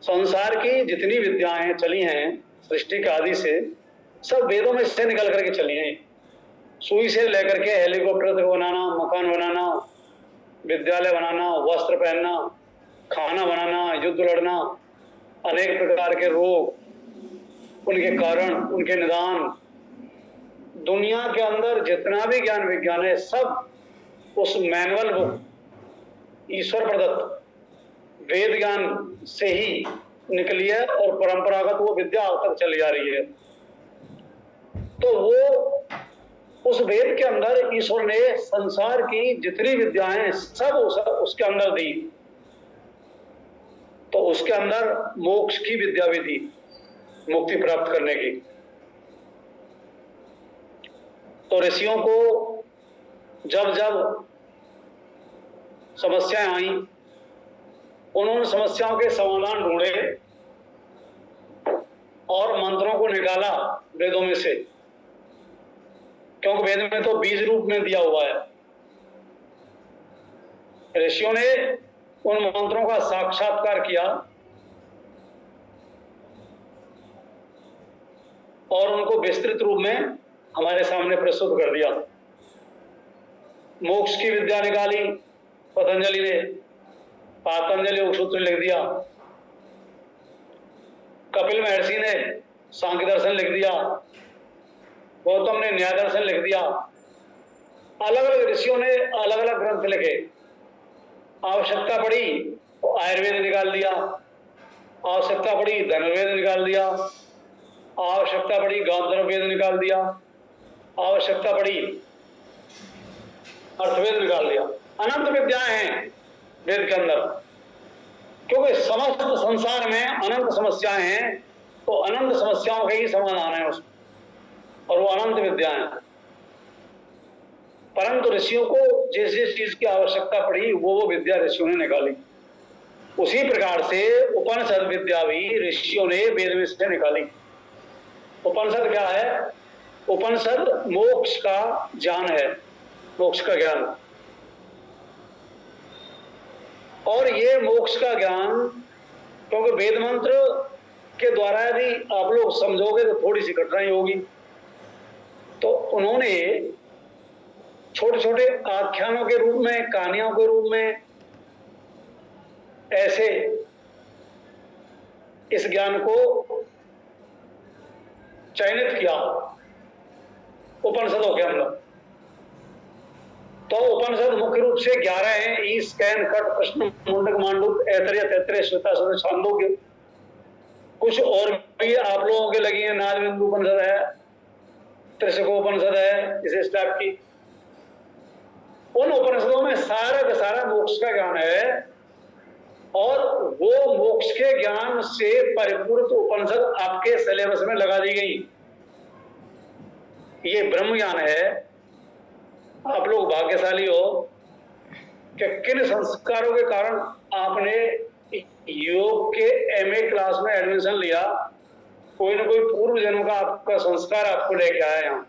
संसार की जितनी विद्याएं चली हैं सृष्टि के आदि से, सब वेदों में से निकल करके चली हैं। सुई से लेकर के हेलीकॉप्टर तक बनाना, मकान बनाना, विद्यालय बनाना, वस्त्र पहनना, खाना बनाना, युद्ध लड़ना, अनेक प्रकार के रोग, उनके कारण, उनके निदान, दुनिया के अंदर जितना भी ज्ञान विज्ञान है सब उस मैनुअल बुक, ईश्वर प्रदत्त वेद ज्ञान से ही निकली है और परंपरागत वो विद्या अब तक चली जा रही है। तो वो उस वेद के अंदर ईश्वर ने संसार की जितनी विद्याएं सब उसके अंदर दी। तो उसके अंदर मोक्ष की विद्या भी दी, मुक्ति प्राप्त करने की। तो ऋषियों को जब जब समस्याएं आई, उन्होंने समस्याओं के समाधान ढूंढे और मंत्रों को निकाला वेदों में से, क्योंकि वेद में तो बीज रूप में दिया हुआ है। ऋषियों ने उन मंत्रों का साक्षात्कार किया और उनको विस्तृत रूप में हमारे सामने प्रस्तुत कर दिया। मोक्ष की विद्या निकाली पतंजलि ने, पातंजलि उपसूत्र लिख दिया, कपिल महर्षि ने सांख्य दर्शन लिख दिया, गौतम ने न्याय दर्शन लिख दिया। अलग अलग ऋषियों ने अलग अलग ग्रंथ लिखे। आवश्यकता पड़ी तो आयुर्वेद निकाल दिया, आवश्यकता पड़ी धनुर्वेद निकाल दिया, आवश्यकता पड़ी गांधर्व वेद निकाल दिया, आवश्यकता पड़ी अर्थवेद निकाल दिया। अनंत विद्याएं हैं वेद के अंदर, क्योंकि समस्त संसार में अनंत समस्याएं हैं, तो अनंत समस्याओं के ही समाधान है उसमें, और वो अनंत विद्याएं। परंतु ऋषियों को जिस जिस चीज की आवश्यकता पड़ी वो विद्या ऋषियों ने निकाली। उसी प्रकार से उपनिषद विद्या भी ऋषियों ने वेद में से निकाली। उपनिषद क्या है? उपनिषद मोक्ष का ज्ञान है, मोक्ष का ज्ञान। और ये मोक्ष का ज्ञान, क्योंकि वेद मंत्र के द्वारा यदि आप लोग समझोगे तो थोड़ी सी कठिनाई होगी, तो उन्होंने छोटे छोटे आख्यानों के रूप में, कहानियों के रूप में ऐसे इस ज्ञान को चयनित किया उपनिषदों के अंदर। तो उपनिषद मुख्य रूप से 11 हैं: ईश, कैन, कट, प्रश्न, मुंडक, मांडूक, ऐतरेय, तैत्तरीय, श्वेता, छांदोग्य। कुछ और भी आप लोगों के लगी है, नाद बिंदु उपनिषद है, त्रिशकोपनिषद है, इस टाइप की। उन उपनिषदों में सारा का सारा मोक्ष का ज्ञान है, और वो मोक्ष के ज्ञान से परिपूर्ण उपनिषद आपके सिलेबस में लगा दी गई। ये ब्रह्म ज्ञान है। आप लोग भाग्यशाली हो कि किन संस्कारों के कारण आपने योग के एमए क्लास में एडमिशन लिया। कोई ना कोई पूर्व जन्म का आपका संस्कार आपको लेके आया यहाँ।